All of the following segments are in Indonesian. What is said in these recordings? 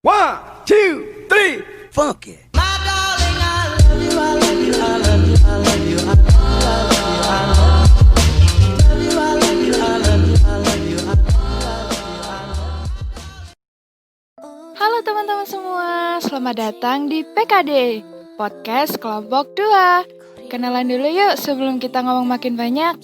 One, two, three, funk it. Halo teman-teman semua, selamat datang di PKD, Podcast Kelompok 2. Kenalan dulu yuk sebelum kita ngomong makin banyak.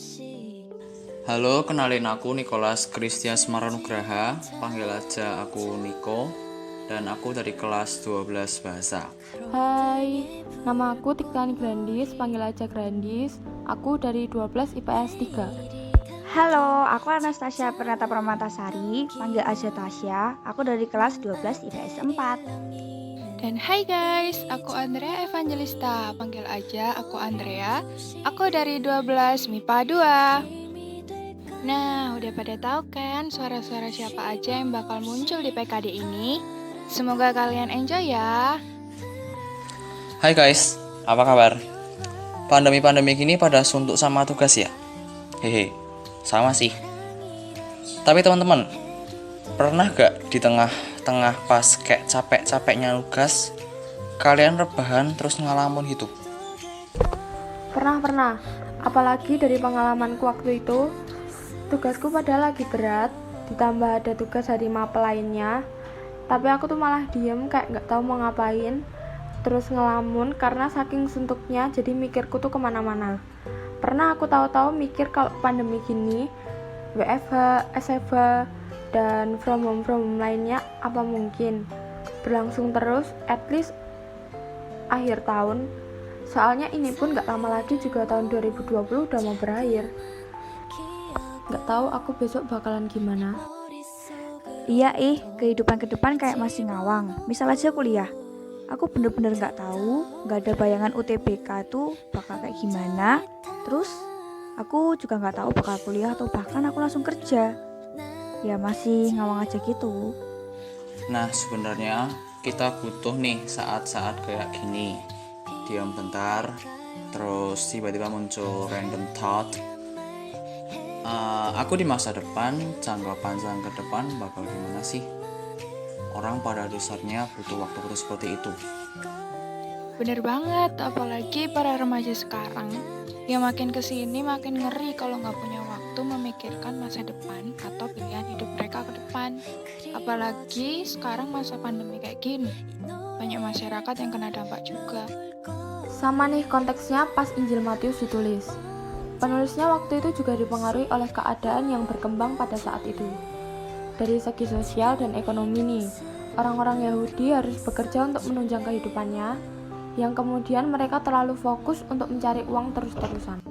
Halo, kenalin aku Nicholas Christian Semaronugraha, panggil aja aku Niko, dan aku dari kelas 12 bahasa. Hai, nama aku Tiktani Grandis, panggil aja Grandis. Aku dari 12 IPS 3. Halo, aku Anastasia Pernata Permatasari, panggil aja Tasya. Aku dari kelas 12 IPS 4. Dan hai guys, aku Andrea Evangelista, panggil aja aku Andrea. Aku dari 12 MIPA 2. Nah, udah pada tahu kan suara-suara siapa aja yang bakal muncul di PKD ini? Semoga kalian enjoy ya. Hai guys, apa kabar? Pandemi gini pada suntuk sama tugas ya? Hehe, sama sih. Tapi teman-teman, pernah gak di tengah-tengah pas kayak capek-capeknya tugas, kalian rebahan terus ngalamun hidup? Pernah. Apalagi dari pengalamanku waktu itu, tugasku padahal lagi berat, ditambah ada tugas hari mapel lainnya. Tapi aku tuh malah diem kayak gak tahu mau ngapain, terus ngelamun karena saking suntuknya jadi mikirku tuh kemana-mana. Pernah aku tahu-tahu mikir kalau pandemi gini, WFH, SFH, dan from home lainnya apa mungkin berlangsung terus at least akhir tahun. Soalnya ini pun gak lama lagi juga tahun 2020 udah mau berakhir. Gak tahu aku besok bakalan gimana. Iya kehidupan ke depan kayak masih ngawang. Misal aja kuliah, aku bener-bener gak tahu, gak ada bayangan UTBK tuh bakal kayak gimana. Terus aku juga gak tahu bakal kuliah atau bahkan aku langsung kerja. Ya masih ngawang aja gitu. Nah, sebenarnya kita butuh nih saat-saat kayak gini. Diam bentar, terus tiba-tiba muncul random thought. Aku di masa depan, jangka panjang ke depan bakal gimana sih? Orang pada dasarnya butuh waktu seperti itu. Bener banget, apalagi para remaja sekarang yang makin kesini makin ngeri kalau nggak punya waktu memikirkan masa depan atau pilihan hidup mereka ke depan. Apalagi sekarang masa pandemi kayak gini, banyak masyarakat yang kena dampak juga. Sama nih konteksnya pas Injil Matius ditulis. Penulisnya waktu itu juga dipengaruhi oleh keadaan yang berkembang pada saat itu. Dari segi sosial dan ekonomi nih, orang-orang Yahudi harus bekerja untuk menunjang kehidupannya, yang kemudian mereka terlalu fokus untuk mencari uang terus-terusan.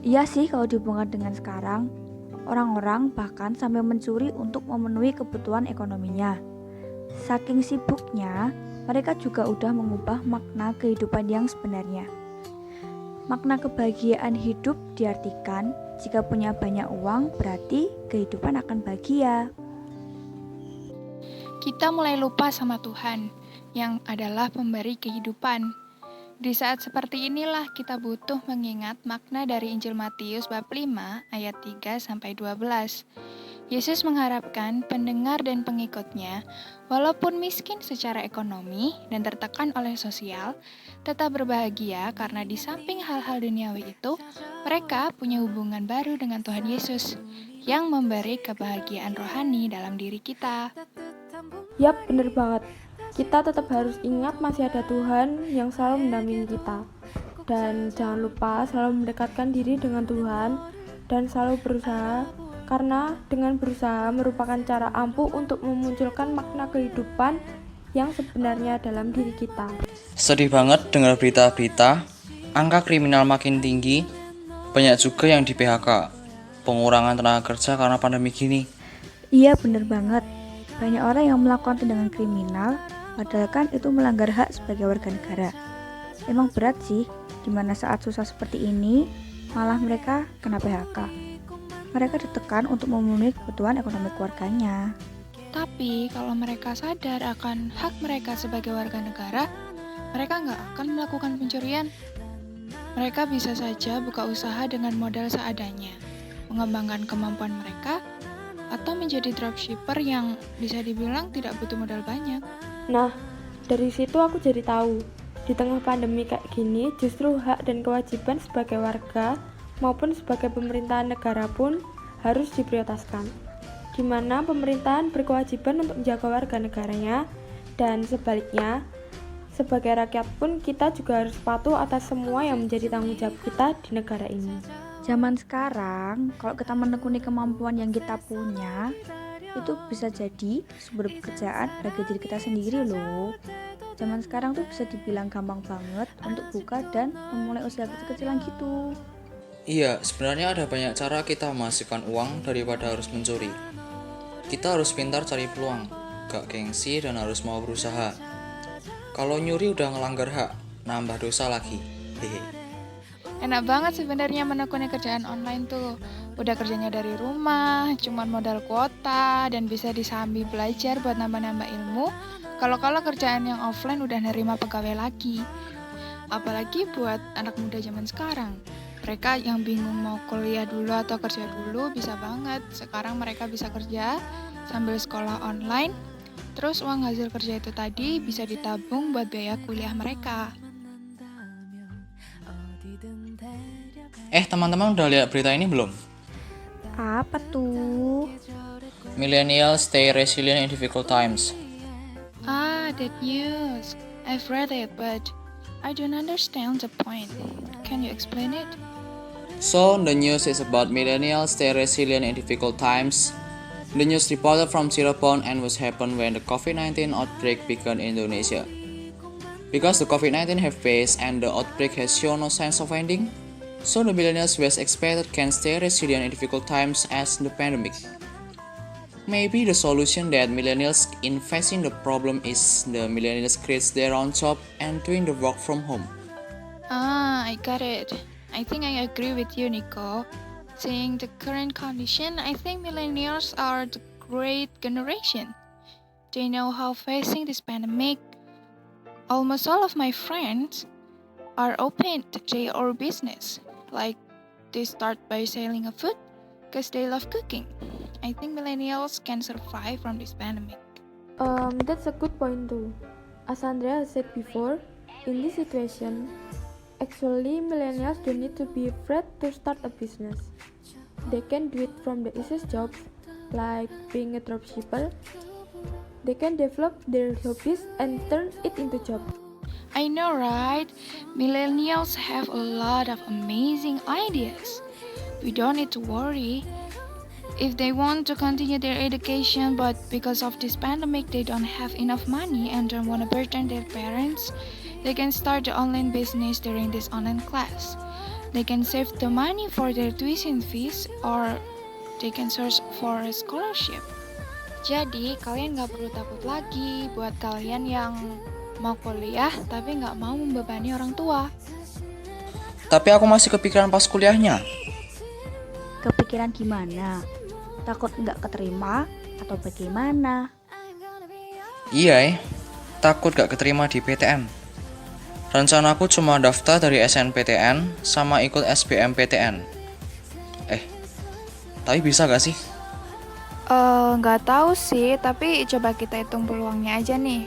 Iya sih kalau dihubungkan dengan sekarang, orang-orang bahkan sampai mencuri untuk memenuhi kebutuhan ekonominya. Saking sibuknya, mereka juga udah mengubah makna kehidupan yang sebenarnya. Makna kebahagiaan hidup diartikan jika punya banyak uang berarti kehidupan akan bahagia. Kita mulai lupa sama Tuhan, yang adalah pemberi kehidupan. Di saat seperti inilah kita butuh mengingat makna dari Injil Matius bab 5 ayat 3-12. Yesus mengharapkan pendengar dan pengikutnya, walaupun miskin secara ekonomi dan tertekan oleh sosial, tetap berbahagia karena di samping hal-hal duniawi itu, mereka punya hubungan baru dengan Tuhan Yesus yang memberi kebahagiaan rohani dalam diri kita. Yap, bener banget. Kita tetap harus ingat masih ada Tuhan yang selalu mendampingi kita. Dan jangan lupa selalu mendekatkan diri dengan Tuhan dan selalu berusaha, karena dengan berusaha merupakan cara ampuh untuk memunculkan makna kehidupan yang sebenarnya dalam diri kita. Sedih banget dengar berita-berita, angka kriminal makin tinggi, banyak juga yang di PHK, pengurangan tenaga kerja karena pandemi gini. Iya bener banget, banyak orang yang melakukan tindakan kriminal, padahal kan itu melanggar hak sebagai warga negara. Emang berat sih, dimana saat susah seperti ini, malah mereka kena PHK. Mereka ditekan untuk memenuhi kebutuhan ekonomi keluarganya. Tapi kalau mereka sadar akan hak mereka sebagai warga negara, mereka nggak akan melakukan pencurian. Mereka bisa saja buka usaha dengan modal seadanya, mengembangkan kemampuan mereka, atau menjadi dropshipper yang bisa dibilang tidak butuh modal banyak. Nah, dari situ aku jadi tahu, di tengah pandemi kayak gini, justru hak dan kewajiban sebagai warga maupun sebagai pemerintahan negara pun harus diprioritaskan, di mana pemerintahan berkewajiban untuk menjaga warga negaranya, dan sebaliknya, sebagai rakyat pun kita juga harus patuh atas semua yang menjadi tanggung jawab kita di negara ini. Zaman sekarang, kalau kita menekuni kemampuan yang kita punya, itu bisa jadi sumber pekerjaan bagi diri kita sendiri loh. Zaman sekarang tuh bisa dibilang gampang banget untuk buka dan memulai usaha kecil-kecilan gitu. Iya, sebenarnya ada banyak cara kita menghasilkan uang daripada harus mencuri. Kita harus pintar cari peluang, gak gengsi dan harus mau berusaha. Kalau nyuri udah ngelanggar hak, nambah dosa lagi. Hehe. Enak banget sebenarnya menekuni kerjaan online tuh. Udah kerjanya dari rumah, cuman modal kuota, dan bisa disambi belajar buat nambah-nambah ilmu. Kalau kerjaan yang offline udah nerima pegawai lagi. Apalagi buat anak muda zaman sekarang. Mereka yang bingung mau kuliah dulu atau kerja dulu bisa banget. Sekarang mereka bisa kerja sambil sekolah online. Terus uang hasil kerja itu tadi bisa ditabung buat biaya kuliah mereka. Teman-teman udah lihat berita ini belum? Apa tuh? Millennials stay resilient in difficult times. That news. I've read it, but I don't understand the point. Can you explain it? So, the news is about millennials stay resilient in difficult times. The news reported from Cirebon and was happened when the COVID-19 outbreak began in Indonesia. Because the COVID-19 have faced and the outbreak has shown no signs of ending, so the millennials was expected can stay resilient in difficult times as the pandemic. Maybe the solution that millennials in facing the problem is the millennials creates their own job and doing the work from home. I got it. I think I agree with you, Nico. Seeing the current condition, I think millennials are the great generation. They know how facing this pandemic. Almost all of my friends are open to their own business. Like they start by selling a food because they love cooking. I think millennials can survive from this pandemic. That's a good point too. As Andrea said before, in this situation, actually millennials don't need to be afraid to start a business. They can do it from the easiest jobs, like being a dropshipper. They can develop their hobbies and turn it into jobs. I know, right? Millennials have a lot of amazing ideas. We don't need to worry. If they want to continue their education, but because of this pandemic they don't have enough money and don't want to burden their parents, they can start the online business during this online class. They can save the money for their tuition fees or they can search for a scholarship. Jadi kalian gak perlu takut lagi buat kalian yang mau kuliah tapi gak mau membebani orang tua. Tapi aku masih kepikiran pas kuliahnya. Kepikiran gimana? Takut nggak keterima atau bagaimana? Iya, takut gak keterima di PTN. Rencanaku cuma daftar dari SNPTN sama ikut SBMPTN. Tapi bisa gak sih? Nggak tahu sih, tapi coba kita hitung peluangnya aja nih.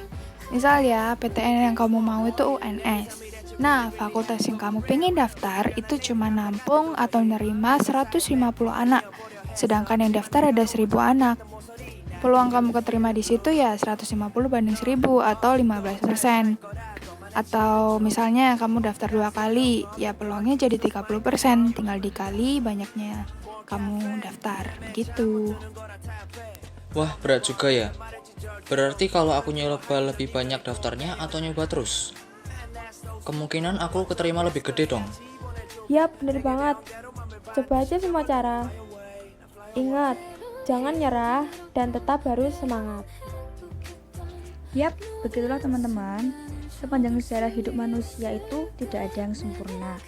Misal ya, PTN yang kamu mau itu UNS. Nah, fakultas yang kamu pengen daftar itu cuma nampung atau nerima 150 anak. Sedangkan yang daftar ada 1000 anak. Peluang kamu keterima di situ ya 150 banding 1000 atau 15%. Atau misalnya kamu daftar 2 kali, ya peluangnya jadi 30%, tinggal dikali banyaknya kamu daftar, begitu. Wah, berat juga ya. Berarti kalau aku nyoba lebih banyak daftarnya atau nyoba terus? Kemungkinan aku keterima lebih gede dong. Yap, bener banget. Coba aja semua cara. Ingat, jangan nyerah dan tetap harus semangat. Yap, begitulah teman-teman. Sepanjang sejarah hidup manusia itu tidak ada yang sempurna.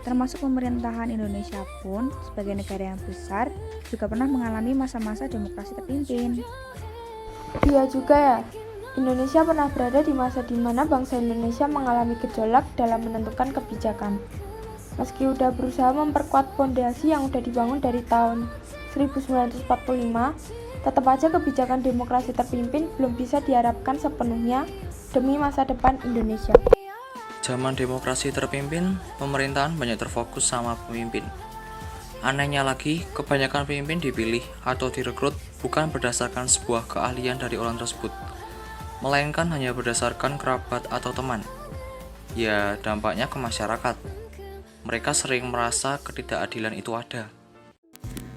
Termasuk pemerintahan Indonesia pun sebagai negara yang besar juga pernah mengalami masa-masa demokrasi terpimpin. Iya juga ya, Indonesia pernah berada di masa di mana bangsa Indonesia mengalami gejolak dalam menentukan kebijakan. Meski udah berusaha memperkuat fondasi yang udah dibangun dari tahun 1945, tetap aja kebijakan demokrasi terpimpin belum bisa diharapkan sepenuhnya demi masa depan Indonesia. Zaman demokrasi terpimpin, pemerintahan banyak terfokus sama pemimpin. Anehnya lagi, kebanyakan pemimpin dipilih atau direkrut bukan berdasarkan sebuah keahlian dari orang tersebut, melainkan hanya berdasarkan kerabat atau teman. Ya, dampaknya ke masyarakat. Mereka sering merasa ketidakadilan itu ada.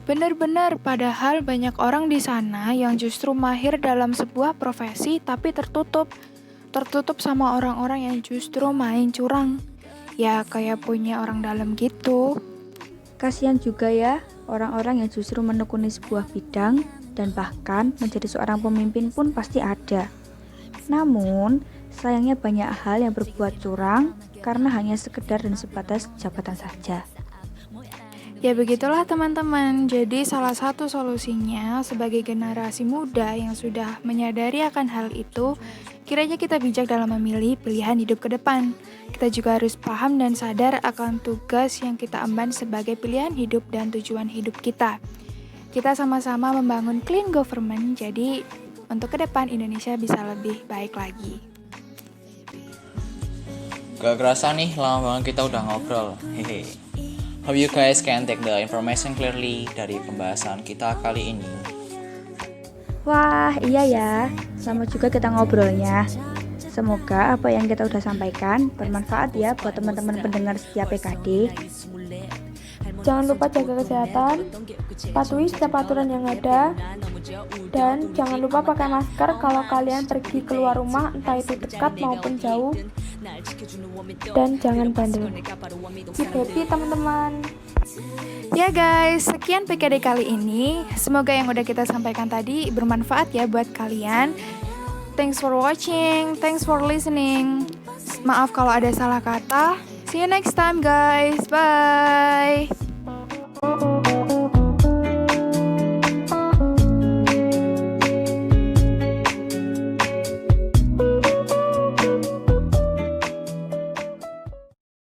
Benar-benar, padahal banyak orang di sana yang justru mahir dalam sebuah profesi tapi tertutup sama orang-orang yang justru main curang. Ya, kayak punya orang dalam gitu. Kasihan juga ya orang-orang yang justru menekuni sebuah bidang dan bahkan menjadi seorang pemimpin pun pasti ada. Namun, sayangnya banyak hal yang berbuat curang karena hanya sekedar dan sebatas jabatan saja. Ya begitulah teman-teman, jadi salah satu solusinya sebagai generasi muda yang sudah menyadari akan hal itu, kiranya kita bijak dalam memilih pilihan hidup ke depan. Kita juga harus paham dan sadar akan tugas yang kita emban sebagai pilihan hidup dan tujuan hidup kita. Kita sama-sama membangun clean government, jadi untuk ke depan Indonesia bisa lebih baik lagi. Gak kerasa nih, lama banget kita udah ngobrol. Hehe. Hope you guys can take the information clearly dari pembahasan kita kali ini. Wah, iya ya. Sama juga kita ngobrolnya. Semoga apa yang kita udah sampaikan bermanfaat ya buat teman-teman pendengar setiap PKD. Jangan lupa jaga kesehatan, patuhi setiap aturan yang ada, dan jangan lupa pakai masker kalau kalian pergi keluar rumah, entah itu dekat maupun jauh. Dan jangan bandel. Keep happy teman-teman. Ya guys, sekian PKD kali ini. Semoga yang udah kita sampaikan tadi bermanfaat ya buat kalian. Thanks for watching, thanks for listening. Maaf kalau ada salah kata. See you next time guys, bye.